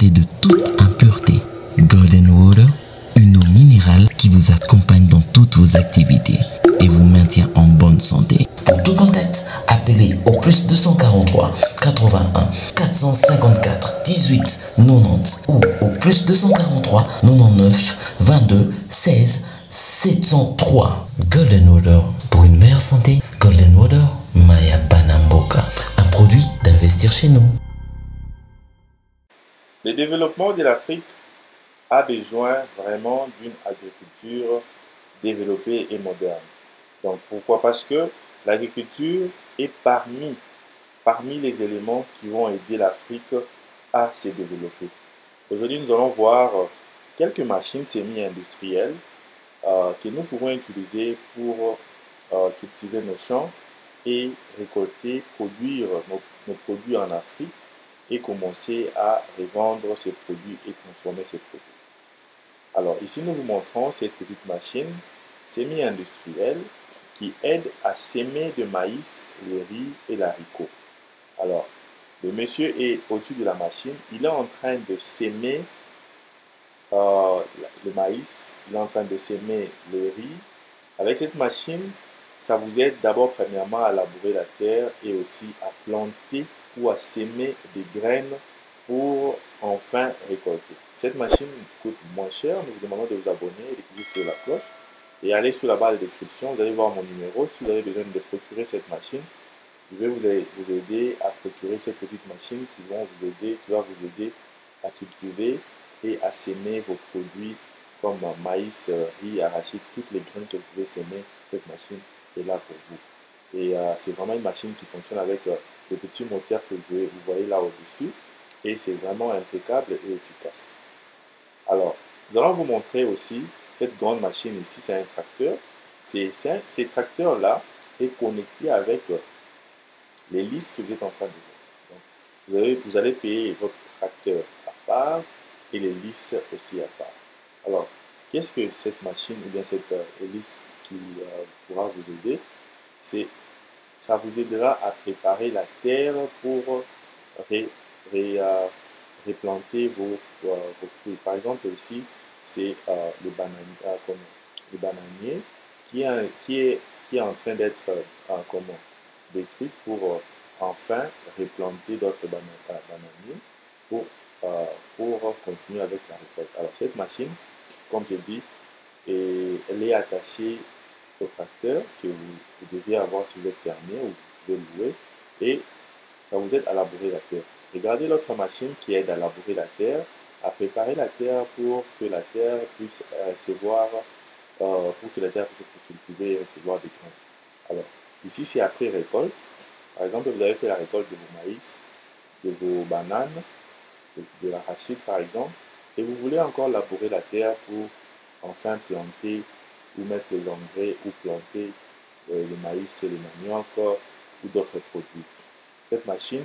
purifiée de toute impureté. Golden Water, une eau minérale qui vous accompagne dans toutes vos activités et vous maintient en bonne santé. Pour tout contact, appelez au plus 243 81 454 18 90 ou au plus 243 99 22 16 703. Golden Water, pour une meilleure santé. Golden Water, Maya Banamboka, un produit d'Investir chez nous. Le développement de l'Afrique a besoin vraiment d'une agriculture développée et moderne. Donc pourquoi? Parce que l'agriculture est parmi les éléments qui vont aider l'Afrique à se développer. Aujourd'hui, nous allons voir quelques machines semi-industrielles que nous pouvons utiliser pour cultiver nos champs et récolter, produire nos produits en Afrique et commencer à revendre ces produits et consommer ces produits. Alors ici, nous vous montrons cette petite machine semi-industrielle qui aide à semer de maïs, le riz et l'haricot. Alors, le monsieur est au-dessus de la machine, il est en train de semer le maïs, il est en train de semer le riz. Avec cette machine, ça vous aide d'abord premièrement à labourer la terre et aussi à planter ou à semer des graines pour enfin récolter. Cette machine coûte moins cher, nous vous demandons de vous abonner et de cliquer sur la cloche et aller sur la barre de description, vous allez voir mon numéro. Si vous avez besoin de procurer cette machine, je vais vous aider à procurer cette petite machine qui va vous aider à cultiver et à semer vos produits comme maïs, riz, arachide, toutes les graines que vous pouvez semer. Cette machine est là pour vous. Et c'est vraiment une machine qui fonctionne avec le petit moteur que vous voyez là au-dessus. Et c'est vraiment impeccable et efficace. Alors, nous allons vous montrer aussi cette grande machine ici, c'est un tracteur. Ce tracteur-là est connecté avec l'hélice que vous êtes en train de voir. Donc, vous allez payer votre tracteur à part et l'hélice aussi à part. Alors, qu'est-ce que cette machine ou bien cette hélice qui pourra vous aider? Ça vous aidera à préparer la terre pour replanter vos fruits. Par exemple, ici, c'est le bananier qui est en train d'être détruit pour enfin replanter d'autres bananiers pour continuer avec la récolte. Alors, cette machine, comme je dis, elle est attachée au tracteur que vous devez avoir si vous êtes fermier ou vous pouvez louer et ça vous aide à labourer la terre. Regardez l'autre machine qui aide à labourer la terre, à préparer la terre pour que la terre puisse recevoir, pour que la terre puisse être cultivée et recevoir des grains. Alors, ici c'est après récolte. Par exemple, vous avez fait la récolte de vos maïs, de vos bananes, de l'arachide par exemple, et vous voulez encore labourer la terre pour enfin planter ou mettre les engrais ou planter le maïs et le manioc ou d'autres produits. Cette machine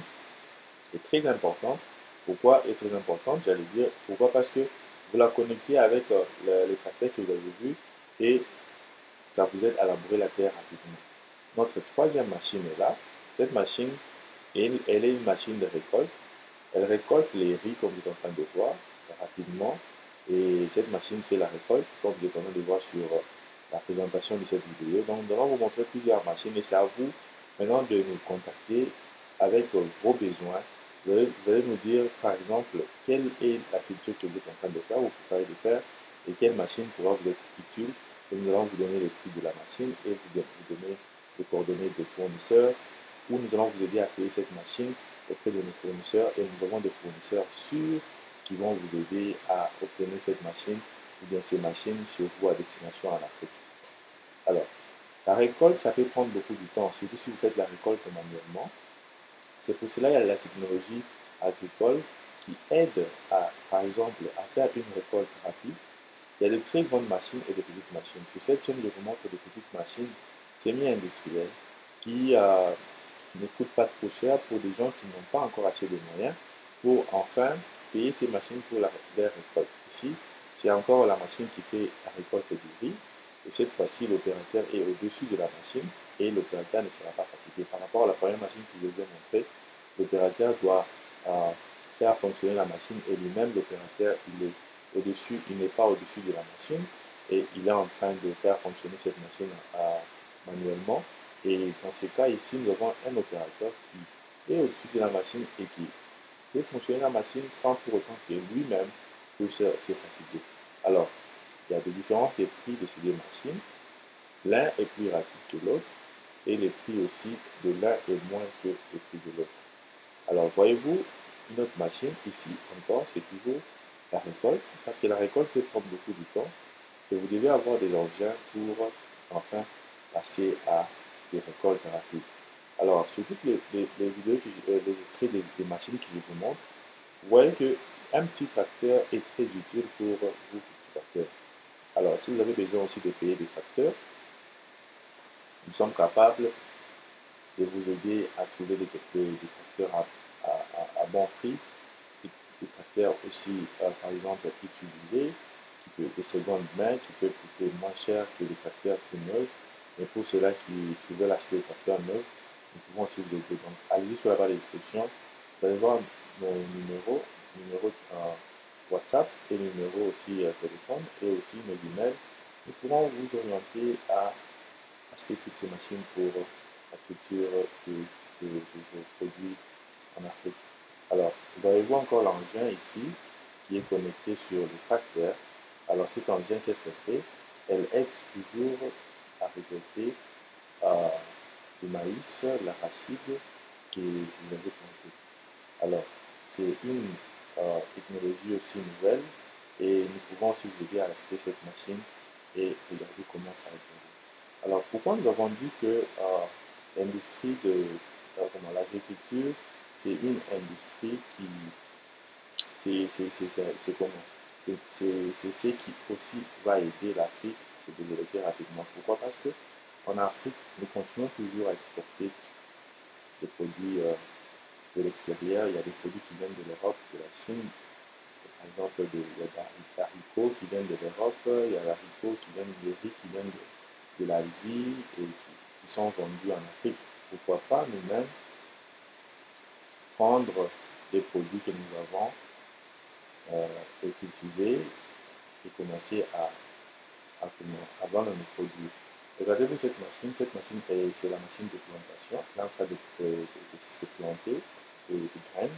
est très importante. Pourquoi est très importante? J'allais dire pourquoi? Parce que vous la connectez avec les tracteurs que vous avez vus et ça vous aide à labourer la terre rapidement. Notre troisième machine est là. Cette machine, elle est une machine de récolte. Elle récolte les riz comme vous êtes en train de voir rapidement et cette machine fait la récolte comme vous êtes en train de voir sur la présentation de cette vidéo. Donc nous allons vous montrer plusieurs machines et c'est à vous maintenant de nous contacter avec vos besoins. Vous allez nous dire par exemple quelle est la culture que vous êtes en train de faire ou préparez de faire et quelle machine pourra vous être utile. Et nous allons vous donner le prix de la machine et vous donner les coordonnées des fournisseurs où nous allons vous aider à payer cette machine auprès de nos fournisseurs et nous avons des fournisseurs sûrs qui vont vous aider à obtenir cette machine ou bien ces machines chez vous à destination en Afrique. Alors, la récolte, ça peut prendre beaucoup de temps, surtout si vous faites la récolte manuellement. C'est pour cela qu'il y a la technologie agricole qui aide à, par exemple, à faire une récolte rapide. Il y a de très grandes machines et de petites machines. Sur cette chaîne, je vous montre des petites machines semi-industrielles qui ne coûtent pas trop cher pour des gens qui n'ont pas encore assez de moyens pour enfin payer ces machines pour leur récolte. Ici, c'est encore la machine qui fait la récolte du riz. Et cette fois-ci, l'opérateur est au-dessus de la machine et l'opérateur ne sera pas fatigué. Par rapport à la première machine que je vous ai montrée, l'opérateur doit faire fonctionner la machine et lui-même, l'opérateur, il est au-dessus, il n'est pas au-dessus de la machine et il est en train de faire fonctionner cette machine manuellement. Et dans ce cas ici, nous avons un opérateur qui est au-dessus de la machine et qui fait fonctionner la machine sans pour autant que lui-même puisse se fatiguer. Alors, il y a des différences des prix de ces deux machines. L'un est plus rapide que l'autre et les prix aussi de l'un est moins que le prix de l'autre. Alors, voyez-vous, une autre machine, ici encore, c'est toujours la récolte, parce que la récolte peut prendre beaucoup de temps et vous devez avoir des engins pour enfin passer à des récoltes rapides. Alors, sur toutes les vidéos, les extraits des machines que je vous montre, vous voyez qu'un petit tracteur est très utile pour vous, petit tracteur. Alors, si vous avez besoin aussi de payer des tracteurs, nous sommes capables de vous aider à trouver des tracteurs à bon prix, des tracteurs aussi, par exemple, utilisés, de seconde main, qui peuvent coûter moins cher que les tracteurs plus neufs. Mais pour ceux-là qui veulent acheter des tracteurs neufs, nous pouvons aussi vous aider. Donc, allez-y sur la barre de description, vous allez voir mon numéro WhatsApp et numéro aussi téléphone et aussi nos emails. Nous pourrons vous orienter à acheter toutes ces machines pour la culture de vos produits en Afrique. Alors, vous allez voir encore l'engin ici qui est connecté sur le tracteur. Alors, cet engin, qu'est-ce qu'elle fait? Elle aide toujours à récolter le maïs, l'arachide que vous avez planté. Alors, c'est une technologie aussi nouvelle et nous pouvons aussi vous aider à acheter cette machine et regarder comment ça évolue. Alors, pourquoi nous avons dit que l'industrie de l'agriculture, c'est une industrie qui, c'est comment? C'est ce qui aussi va aider l'Afrique à se développer rapidement. Pourquoi? Parce que en Afrique, nous continuons toujours à exporter des produits de l'extérieur. Il y a des produits qui viennent de l'Europe, de la Chine. Par exemple, il y a des haricots qui viennent de l'Europe, il y a des haricots qui viennent des riz qui viennent de l'Asie et qui sont vendus en Afrique. Pourquoi pas nous-mêmes prendre des produits que nous avons et cultiver et commencer à vendre nos produits. Regardez-vous cette machine c'est la machine de plantation. Là, en train de planter des graines.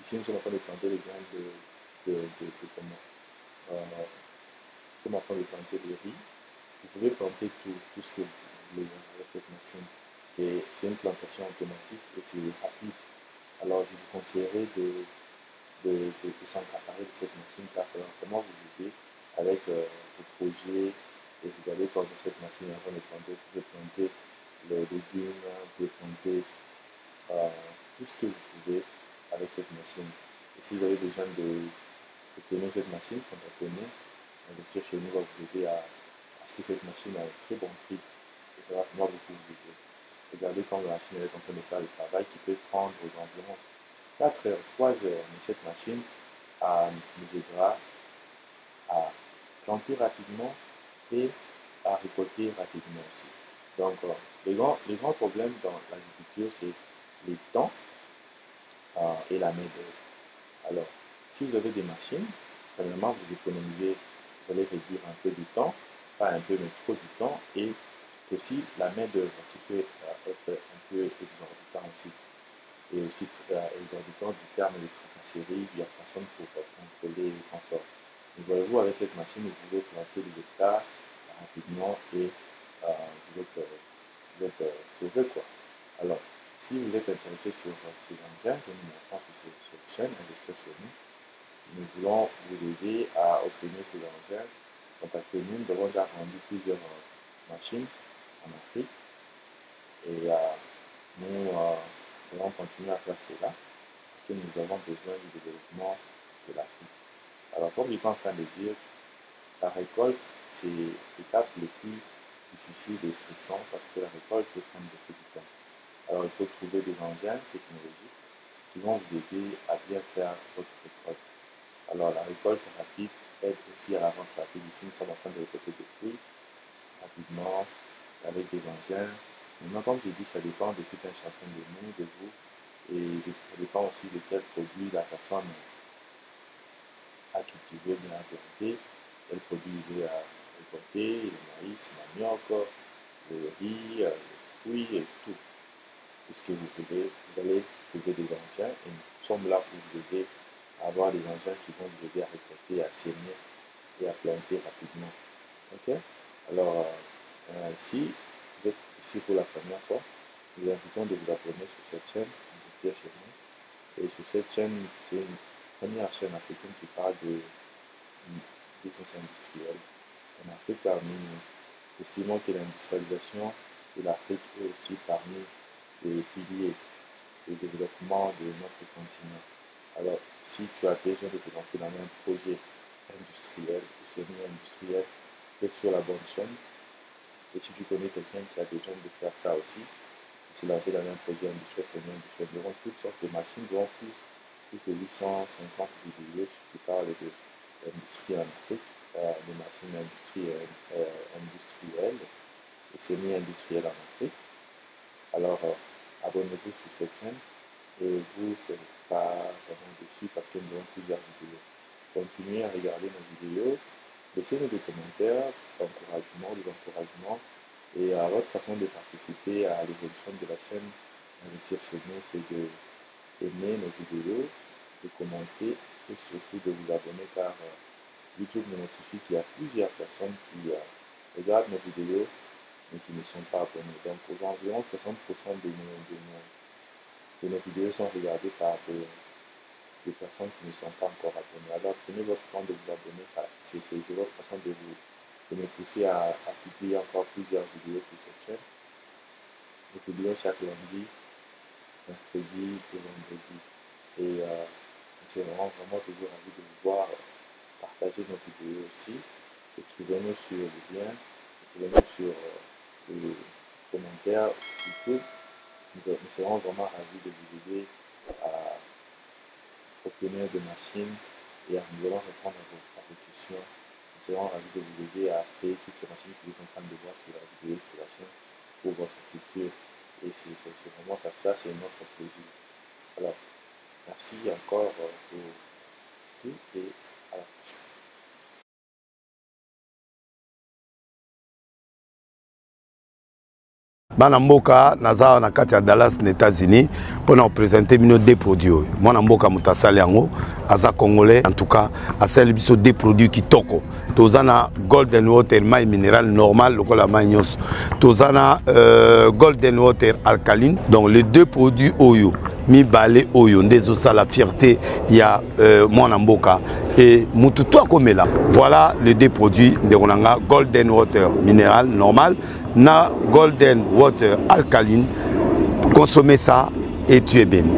Ici, nous sommes en train de planter les graines de comment nous sommes en train de planter des riz. Vous pouvez planter tout ce que vous voulez avec cette machine. C'est une plantation automatique et c'est rapide. Alors, je vous conseillerais de s'emparer de cette machine car ça va vraiment vous aider avec vos projets. Et vous allez quand cette machine avant de planter, vous pouvez planter les légumes, vous pouvez planter tout ce que vous pouvez avec cette machine. Et si vous avez besoin de tenir cette machine, contactez-nous. Investir chez nous va vous aider à acheter cette machine à un très bon prix. Et ça va vraiment beaucoup vous aider. Regardez quand la machine est en train de faire le travail qui peut prendre aux environs 4 heures, 3 heures. Mais cette machine nous aidera à planter rapidement et à récolter rapidement aussi. Donc, les grands problèmes dans l'agriculture, c'est le temps et la main-d'œuvre. Alors, si vous avez des machines, premièrement, vous économisez, vous allez réduire un peu du temps, pas un peu, mais trop du temps, et aussi la main-d'œuvre qui peut être un peu exorbitant aussi. Et aussi exorbitant du terme de tracasserie, il n'y a personne pour contrôler les transports. Mais voyez-vous, avec cette machine, vous pouvez planter des hectares rapidement et vous êtes sauvé, quoi. Alors, si vous êtes intéressé sur ces engins que nous montrons sur cette chaîne, Investir chez nous, nous voulons vous aider à obtenir ces engins. Contactez-nous, nous avons déjà vendu plusieurs machines en Afrique et nous allons continuer à faire cela parce que nous avons besoin du développement de l'Afrique. Alors, comme j'étais en train de dire, la récolte, c'est l'étape le plus difficile et stressant parce que la récolte peut prendre beaucoup de temps. Alors, il faut trouver des engins technologiques qui vont vous aider à bien faire votre récolte. Alors, la récolte rapide aide aussi à la vente rapide. Ici, nous sommes en train de récolter des fruits rapidement avec des engins. Maintenant, comme je dis, ça dépend de tout un chacun de nous, de vous, Et ça dépend aussi de quel produit la personne a cultivé, bien implanté, quel produit il veut récolter, le maïs, le manioc, le riz, les fruits et tout. Tout ce que vous voulez, vous allez trouver des engins et nous sommes là pour vous aider à avoir des engins qui vont vous aider à récolter, à semer et à planter rapidement. Ok? Alors, si vous êtes ici pour la première fois, nous vous invitons de vous abonner sur cette chaîne, chez nous. Et sur cette chaîne, c'est une première chaîne africaine qui parle de business industriel. En Afrique, nous estimons que l'industrialisation de l'Afrique est aussi parmi les piliers de développement de notre continent. Alors, si tu as besoin de te lancer dans un projet industriel ou semi-industriel, c'est sur la bonne chaîne. Et si tu connais quelqu'un qui a besoin de faire ça aussi, se lancer dans un projet industriel, semi-industriel, nous aurons toutes sortes de machines, nous aurons plus de 850 vidéos qui parlent de l'industrie en Afrique, des machines industrielles et semi-industrielles en Afrique. Alors, abonnez-vous sur cette chaîne et vous ne serez pas vraiment déçus parce que nous avons plusieurs vidéos. Continuez à regarder nos vidéos, laissez-nous des commentaires, des encouragements. Et votre façon de participer à l'évolution de la chaîne Investir chez nous, c'est d'aimer nos vidéos, de commenter et surtout de vous abonner car YouTube nous notifie qu'il y a plusieurs personnes qui regardent nos vidéos mais qui ne sont pas abonnés. Donc, environ 60% de nos vidéos sont regardées par des personnes qui ne sont pas encore abonnées. Alors, prenez votre temps de vous abonner. C'est votre façon de me pousser à publier encore plusieurs vidéos sur cette chaîne. Nous publions chaque lundi, mercredi et vendredi. Et on se rend vraiment toujours ravis de vous voir partager nos vidéos aussi. Écrivez-nous sur le lien, écrivez-nous sur les commentaires YouTube. Nous serons vraiment ravis de vous aider à obtenir des machines et nous allons répondre à vos questions. Nous serons ravis de vous aider à créer toutes ces machines que vous êtes en train de voir sur la vidéo, sur la chaîne, pour votre culture. Et c'est vraiment ça, c'est notre plaisir. Alors, merci encore pour tout et à la prochaine. Bana mboka naza na kati ya Dallas na États-Unis pour nous présenter des produits. Mwana mboka mutasali yango aza congolais en tout cas asali biso des produits qui toko. Tozana golden water mai minéral normal lokola mai nyos. Tozana golden water alcaline. Donc les deux produits oyo mi balé oyo ndezo sa la fierté ya mwana mboka et mututu akomela. Voilà les deux produits de Ronanga golden water minéral normal na golden water alcaline. Consommez ça et tu es béni.